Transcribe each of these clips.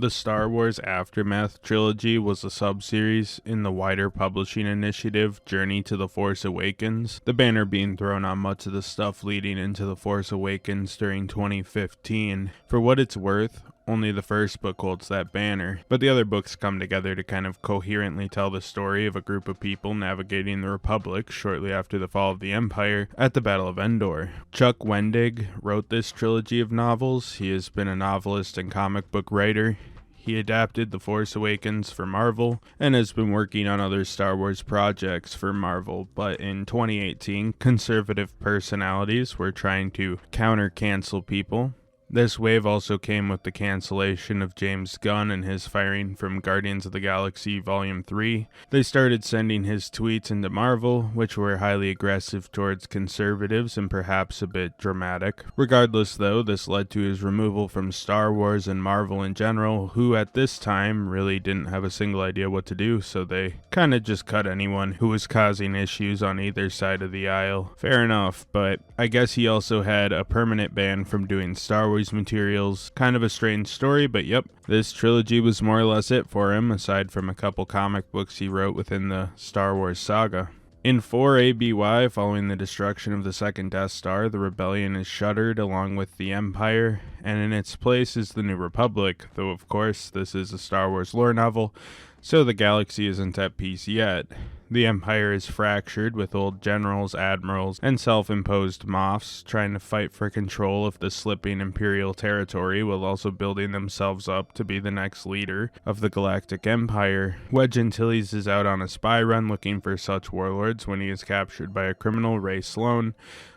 The Star Wars Aftermath trilogy was a sub-series in the wider publishing initiative Journey to the Force Awakens, the banner being thrown on much of the stuff leading into The Force Awakens during 2015. For what it's worth, only the first book holds that banner, but the other books come together to kind of coherently tell the story of a group of people navigating the Republic shortly after the fall of the Empire at the Battle of Endor. Chuck Wendig wrote this trilogy of novels. He has been a novelist and comic book writer. He adapted The Force Awakens for Marvel and has been working on other Star Wars projects for Marvel, but in 2018, conservative personalities were trying to counter-cancel people. This wave also came with the cancellation of James Gunn and his firing from Guardians of the Galaxy Volume 3. They started sending his tweets into Marvel, which were highly aggressive towards conservatives and perhaps a bit dramatic. Regardless though, this led to his removal from Star Wars and Marvel in general, who at this time really didn't have a single idea what to do, so they kinda just cut anyone who was causing issues on either side of the aisle. Fair enough, but I guess he also had a permanent ban from doing Star Wars materials. Kind of a strange story, but yep, this trilogy was more or less it for him, aside from a couple comic books he wrote within the Star Wars saga. In 4 ABY, following the destruction of the second Death Star, the rebellion is shuttered along with the Empire, and in its place is the New Republic, though of course this is a Star Wars lore novel, so the galaxy isn't at peace yet. The Empire is fractured, with old generals, admirals, and self-imposed Moffs trying to fight for control of the slipping Imperial territory while also building themselves up to be the next leader of the Galactic Empire. Wedge Antilles is out on a spy run looking for such warlords when he is captured by a criminal, Ray Sloan,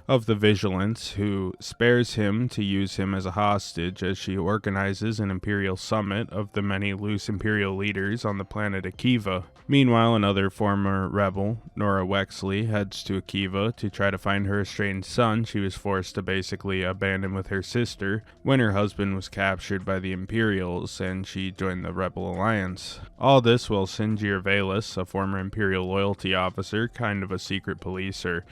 of the Vigilance, who spares him to use him as a hostage as she organizes an Imperial summit of the many loose Imperial leaders on the planet Akiva. Meanwhile, another former rebel, Norah Wexley, heads to Akiva to try to find her estranged son she was forced to basically abandon with her sister when her husband was captured by the Imperials and she joined the Rebel Alliance. All this while Singir Jazz, a former Imperial loyalty officer, kind of a secret police or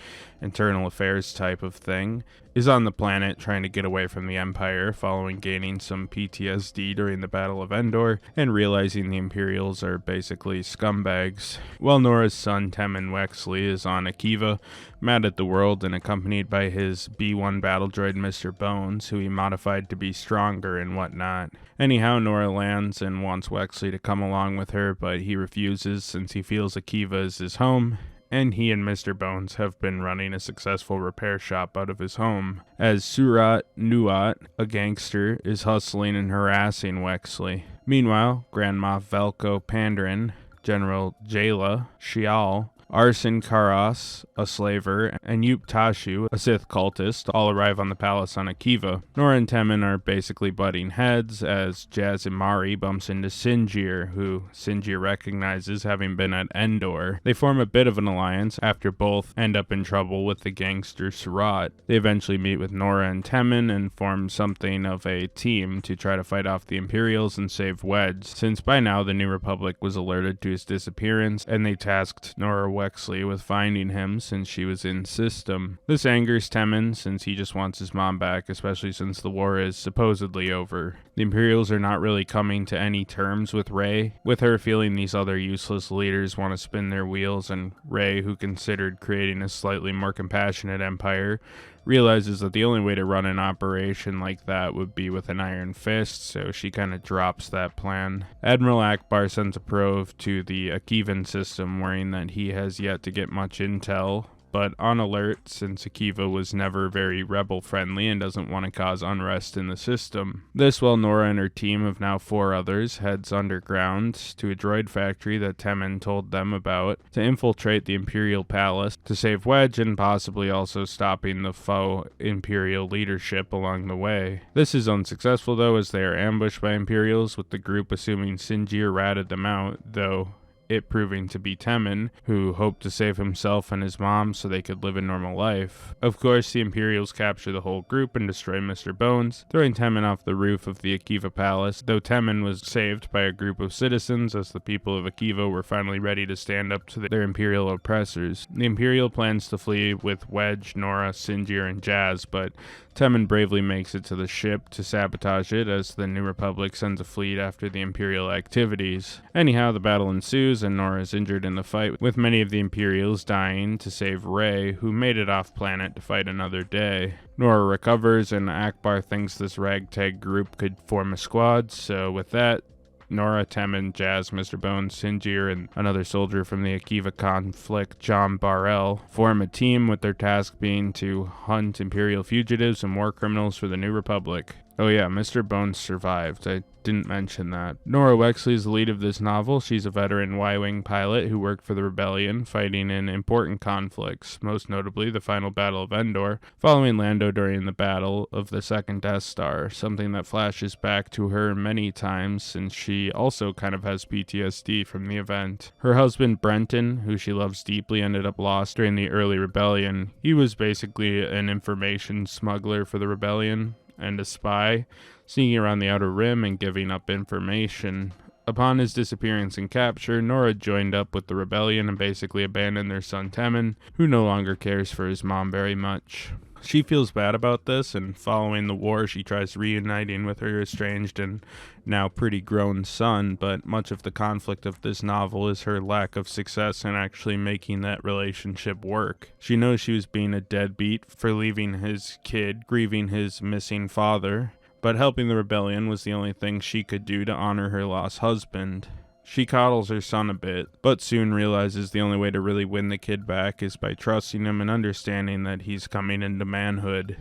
internal affairs type of thing, is on the planet trying to get away from the Empire following gaining some PTSD during the Battle of Endor and realizing the Imperials are basically scumbags. While Norah's son Teman Wexley is on Akiva, mad at the world and accompanied by his B-1 battle droid Mr. Bones, who he modified to be stronger and whatnot. Anyhow, Norah lands and wants Wexley to come along with her, but he refuses since he feels Akiva is his home, and he and Mr. Bones have been running a successful repair shop out of his home, as Surat Nuat, a gangster, is hustling and harassing Wexley. Meanwhile, Grand Moff Velko Pandaren, General Jayla Shial, Arson Karas, a slaver, and Yup Tashu, a Sith cultist, all arrive on the palace on Akiva. Norah and Teman are basically butting heads as Jazz and Mari bumps into Singir, who Singir recognizes having been at Endor. They form a bit of an alliance after both end up in trouble with the gangster Surat. They eventually meet with Norah and Teman and form something of a team to try to fight off the Imperials and save Wedge, since by now the New Republic was alerted to his disappearance and they tasked Norah Wexley with finding him since she was in system. This angers Teman since he just wants his mom back, especially since the war is supposedly over. The Imperials are not really coming to any terms with Rey, with her feeling these other useless leaders want to spin their wheels, and Rey, who considered creating a slightly more compassionate empire, realizes that the only way to run an operation like that would be with an iron fist, so she kind of drops that plan. Admiral Akbar sends a probe to the Akivan system, worrying that he has yet to get much intel, but on alert since Akiva was never very rebel-friendly and doesn't want to cause unrest in the system. This, while Norah and her team of now 4 others heads underground to a droid factory that Teman told them about to infiltrate the Imperial Palace to save Wedge and possibly also stopping the faux Imperial leadership along the way. This is unsuccessful though, as they are ambushed by Imperials, with the group assuming Singir ratted them out, though it proving to be Teman, who hoped to save himself and his mom so they could live a normal life. Of course, the Imperials capture the whole group and destroy Mr. Bones, throwing Teman off the roof of the Akiva Palace, though Teman was saved by a group of citizens as the people of Akiva were finally ready to stand up to their Imperial oppressors. The Imperial plans to flee with Wedge, Norah, Singir, and Jazz, but Teman bravely makes it to the ship to sabotage it as the New Republic sends a fleet after the Imperial activities. Anyhow, the battle ensues and Norah is injured in the fight, with many of the Imperials dying to save Rey, who made it off planet to fight another day. Norah recovers and Akbar thinks this ragtag group could form a squad, so with that, Norah, Teman, Jazz, Mr. Bones, Singir, and another soldier from the Akiva conflict, John Barrell, form a team with their task being to hunt Imperial fugitives and war criminals for the New Republic. Oh yeah, Mr. Bones survived. I didn't mention that. Norah Wexley is the lead of this novel. She's a veteran Y-Wing pilot who worked for the Rebellion, fighting in important conflicts, most notably the final Battle of Endor, following Lando during the Battle of the Second Death Star, something that flashes back to her many times since she also kind of has PTSD from the event. Her husband Brenton, who she loves deeply, ended up lost during the early Rebellion. He was basically an information smuggler for the Rebellion and a spy, sneaking around the Outer Rim and giving up information. Upon his disappearance and capture, Norah joined up with the Rebellion and basically abandoned their son Teman, who no longer cares for his mom very much. She feels bad about this, and following the war, she tries reuniting with her estranged and now pretty grown son, but much of the conflict of this novel is her lack of success in actually making that relationship work. She knows she was being a deadbeat for leaving his kid, grieving his missing father, but helping the Rebellion was the only thing she could do to honor her lost husband. She coddles her son a bit, but soon realizes the only way to really win the kid back is by trusting him and understanding that he's coming into manhood.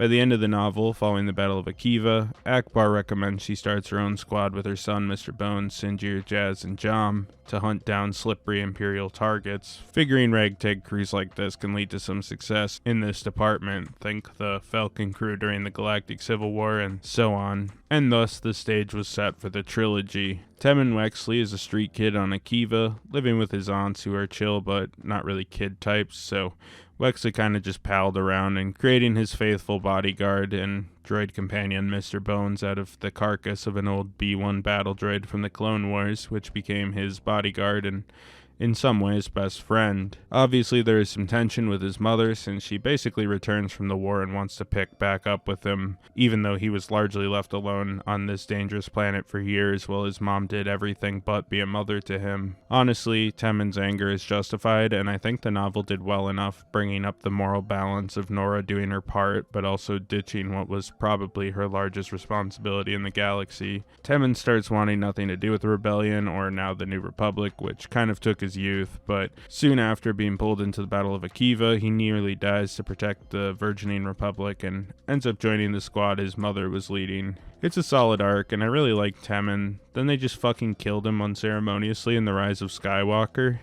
By the end of the novel, following the Battle of Akiva, Akbar recommends she starts her own squad with her son Mr. Bones, Singir, Jazz, and Jam to hunt down slippery Imperial targets, figuring ragtag crews like this can lead to some success in this department, think the Falcon crew during the Galactic Civil War and so on, and thus the stage was set for the trilogy. Teman Wexley is a street kid on Akiva, living with his aunts who are chill but not really kid types, so Wexley kind of just palled around and creating his faithful bodyguard and droid companion Mr. Bones out of the carcass of an old B-1 battle droid from the Clone Wars, which became his bodyguard and in some ways best friend. Obviously there is some tension with his mother since she basically returns from the war and wants to pick back up with him, even though he was largely left alone on this dangerous planet for years while his mom did everything but be a mother to him. Honestly, Teman's anger is justified, and I think the novel did well enough bringing up the moral balance of Norah doing her part but also ditching what was probably her largest responsibility in the galaxy. Teman starts wanting nothing to do with the Rebellion, or now the New Republic, which kind of took his youth, but soon after being pulled into the Battle of Akiva, he nearly dies to protect the burgeoning Republic and ends up joining the squad his mother was leading. It's a solid arc, and I really like Teman. Then they just fucking killed him unceremoniously in The Rise of Skywalker.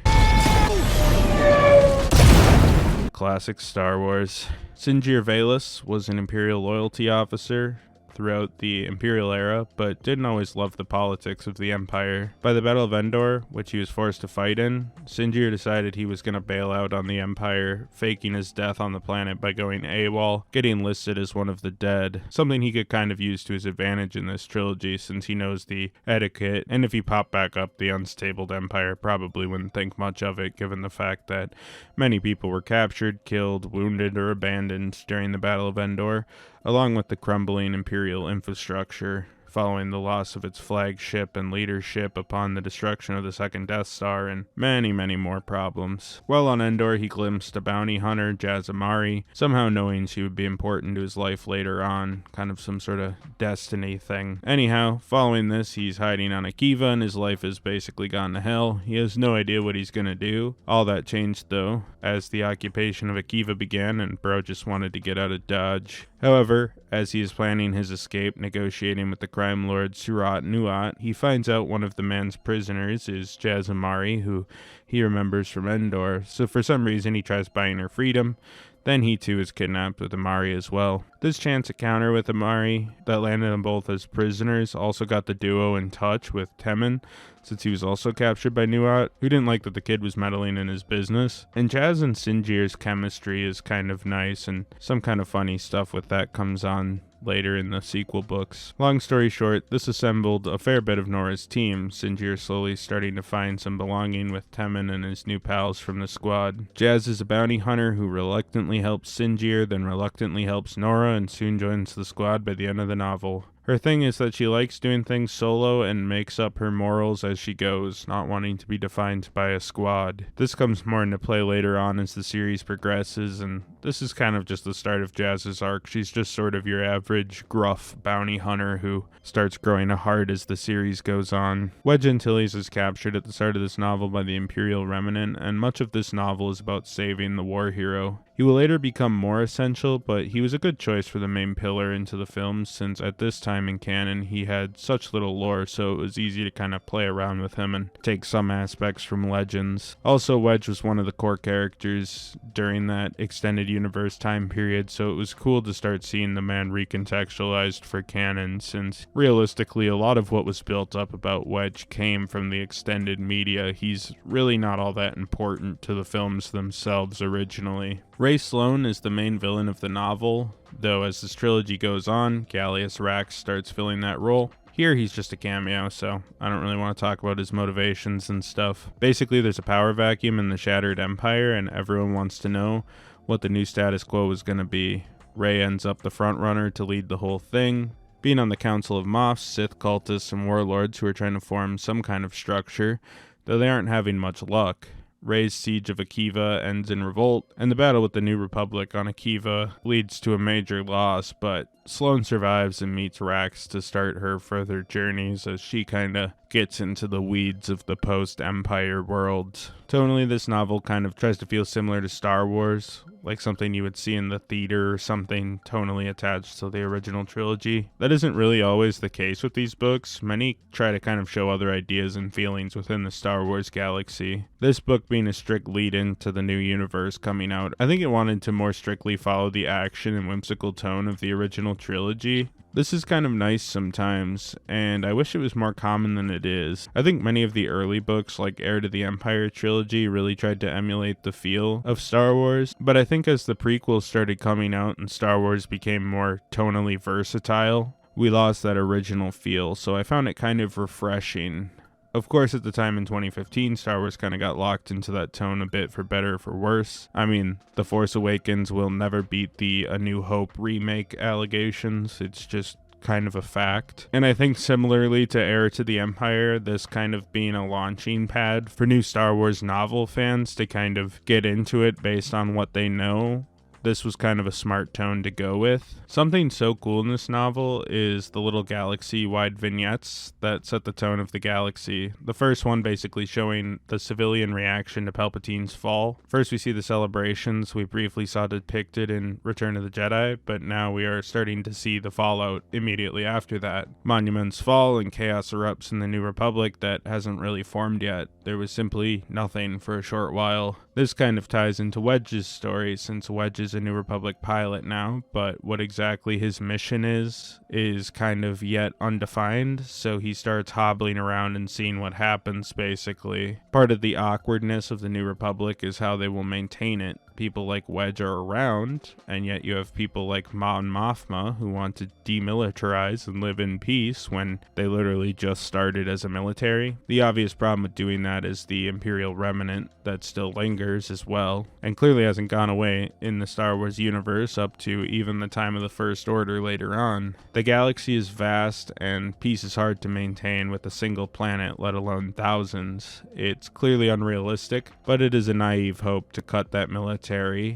Classic Star Wars. Singir Valus was an Imperial loyalty officer throughout the Imperial era, but didn't always love the politics of the Empire. By the Battle of Endor, which he was forced to fight in, Singir decided he was going to bail out on the Empire, faking his death on the planet by going AWOL, getting listed as one of the dead, something he could kind of use to his advantage in this trilogy since he knows the etiquette, and if he popped back up, the unstable Empire probably wouldn't think much of it given the fact that many people were captured, killed, wounded, or abandoned during the Battle of Endor, along with the crumbling Imperial infrastructure following the loss of its flagship and leadership upon the destruction of the Second Death Star, and many, many more problems. While on Endor, he glimpsed a bounty hunter, Jazamari, somehow knowing she would be important to his life later on, kind of some sort of destiny thing. Anyhow, following this, he's hiding on Akiva, and his life has basically gone to hell. He has no idea what he's gonna do. All that changed, though, as the occupation of Akiva began, and bro just wanted to get out of Dodge. However, as he is planning his escape, negotiating with the crime lord Surat Nuat, he finds out one of the man's prisoners is Jazamari, who he remembers from Endor, so for some reason he tries buying her freedom. Then he too is kidnapped with Amari as well. This chance encounter with Amari that landed them both as prisoners also got the duo in touch with Teman, since he was also captured by Nuat, who didn't like that the kid was meddling in his business. And Jazz and Singir's chemistry is kind of nice, and some kind of funny stuff with that comes on later in the sequel books. Long story short, this assembled a fair bit of Norah's team, Singir slowly starting to find some belonging with Teman and his new pals from the squad. Jazz is a bounty hunter who reluctantly helps Singir, then reluctantly helps Norah, and soon joins the squad by the end of the novel. Her thing is that she likes doing things solo and makes up her morals as she goes, not wanting to be defined by a squad. This comes more into play later on as the series progresses, and this is kind of just the start of Jazz's arc. She's just sort of your average gruff bounty hunter who starts growing a heart as the series goes on. Wedge Antilles is captured at the start of this novel by the Imperial Remnant, and much of this novel is about saving the war hero. He will later become more essential, but he was a good choice for the main pillar into the films, since at this time in canon he had such little lore, so it was easy to kind of play around with him and take some aspects from legends. Also, Wedge was one of the core characters during that extended universe time period, so it was cool to start seeing the man recontextualized for canon, since realistically a lot of what was built up about Wedge came from the extended media. He's really not all that important to the films themselves originally. Ray Sloan is the main villain of the novel, though as this trilogy goes on, Gallius Rax starts filling that role. Here he's just a cameo, so I don't really want to talk about his motivations and stuff. Basically, there's a power vacuum in the Shattered Empire, and everyone wants to know what the new status quo is going to be. Ray ends up the front runner to lead the whole thing, being on the Council of Moths, Sith cultists, and warlords who are trying to form some kind of structure, though they aren't having much luck. Ray's siege of Akiva ends in revolt, and the battle with the New Republic on Akiva leads to a major loss, but Sloan survives and meets Rax to start her further journeys as she kinda gets into the weeds of the post-Empire world. Tonally, this novel kind of tries to feel similar to Star Wars, like something you would see in the theater or something tonally attached to the original trilogy. That isn't really always the case with these books. Many try to kind of show other ideas and feelings within the Star Wars galaxy. This book being a strict lead-in to the new universe coming out, I think it wanted to more strictly follow the action and whimsical tone of the original trilogy. This is kind of nice sometimes, and I wish it was more common than it is. I think many of the early books, like Heir to the Empire trilogy, really tried to emulate the feel of Star Wars, but I think as the prequels started coming out and Star Wars became more tonally versatile, we lost that original feel, so I found it kind of refreshing. Of course, at the time in 2015, Star Wars kind of got locked into that tone a bit for better or for worse. I mean, The Force Awakens will never beat the A New Hope remake allegations. It's just kind of a fact. And I think similarly to Heir to the Empire, this kind of being a launching pad for new Star Wars novel fans to kind of get into it based on what they know, this was kind of a smart tone to go with. Something so cool in this novel is the little galaxy-wide vignettes that set the tone of the galaxy. The first one basically showing the civilian reaction to Palpatine's fall. First we see the celebrations we briefly saw depicted in Return of the Jedi, but now we are starting to see the fallout immediately after that. Monuments fall and chaos erupts in the New Republic that hasn't really formed yet. There was simply nothing for a short while. This kind of ties into Wedge's story, since Wedge is a New Republic pilot now, but what exactly his mission is kind of yet undefined, so he starts hobbling around and seeing what happens, basically. Part of the awkwardness of the New Republic is how they will maintain it. People like Wedge are around, and yet you have people like Mon Mothma who want to demilitarize and live in peace when they literally just started as a military. The obvious problem with doing that is the Imperial Remnant that still lingers as well, and clearly hasn't gone away in the Star Wars universe up to even the time of the First Order later on. The galaxy is vast, and peace is hard to maintain with a single planet, let alone thousands. It's clearly unrealistic, but it is a naive hope to cut that military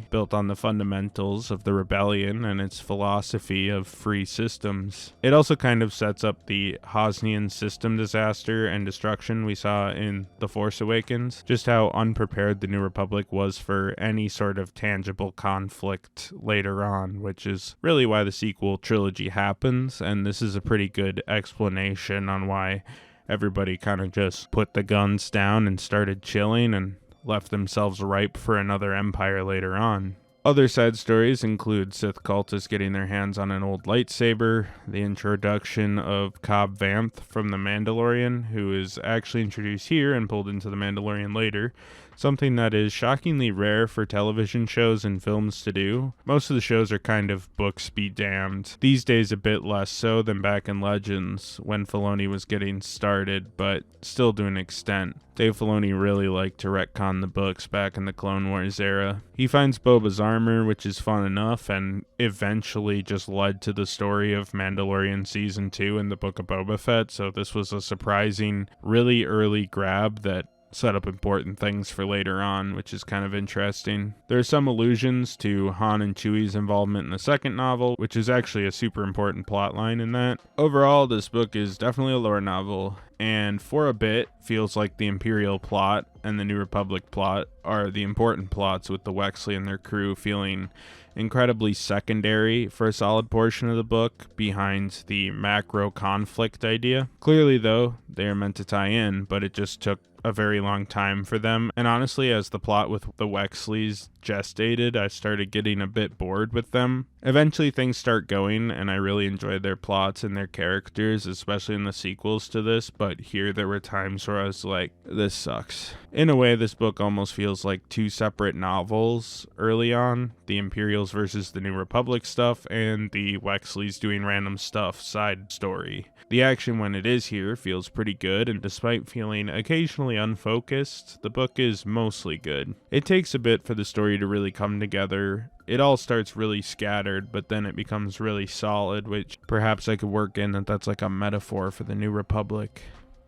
built on the fundamentals of the rebellion and its philosophy of free systems. It also kind of sets up the Hosnian system disaster and destruction we saw in The Force Awakens, just how unprepared the New Republic was for any sort of tangible conflict later on, which is really why the sequel trilogy happens, and this is a pretty good explanation on why everybody kind of just put the guns down and started chilling and left themselves ripe for another empire later on. Other side stories include Sith cultists getting their hands on an old lightsaber, the introduction of Cobb Vanth from The Mandalorian, who is actually introduced here and pulled into The Mandalorian later, something that is shockingly rare for television shows and films to do. Most of the shows are kind of books be damned. These days a bit less so than back in Legends when Filoni was getting started, but still to an extent. Dave Filoni really liked to retcon the books back in the Clone Wars era. He finds Boba's armor, which is fun enough, and eventually just led to the story of Mandalorian Season 2 in the Book of Boba Fett, so this was a surprising, really early grab that set up important things for later on, which is kind of interesting. There are some allusions to Han and Chewie's involvement in the second novel, which is actually a super important plot line in that. Overall, this book is definitely a lore novel, and for a bit feels like the Imperial plot and the New Republic plot are the important plots, with the Wexley and their crew feeling incredibly secondary for a solid portion of the book behind the macro conflict idea. Clearly, though, they are meant to tie in, but it just took a very long time for them, and honestly, as the plot with the Wexleys gestated, I started getting a bit bored with them. Eventually things start going, and I really enjoyed their plots and their characters, especially in the sequels to this, but here there were times where I was like, this sucks. In a way, this book almost feels like two separate novels early on, the Imperials versus the New Republic stuff, and the Wexleys doing random stuff side story. The action when it is here feels pretty good, and despite feeling occasionally unfocused, the book is mostly good. It takes a bit for the story to really come together. It all starts really scattered, but then it becomes really solid, which perhaps I could work in that's like a metaphor for the New Republic.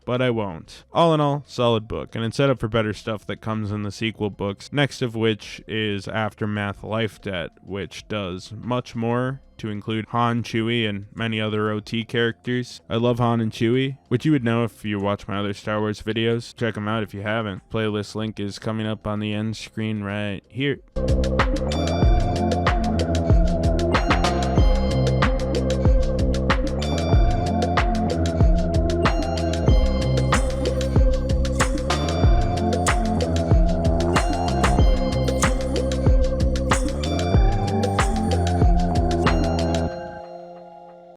But I won't. All in all, solid book, and it's set up for better stuff that comes in the sequel books, next of which is Aftermath Life Debt, which does much more to include Han, Chewie, and many other OT characters. I love Han and Chewie, which you would know if you watch my other Star Wars videos. Check them out if you haven't. Playlist link is coming up on the end screen right here.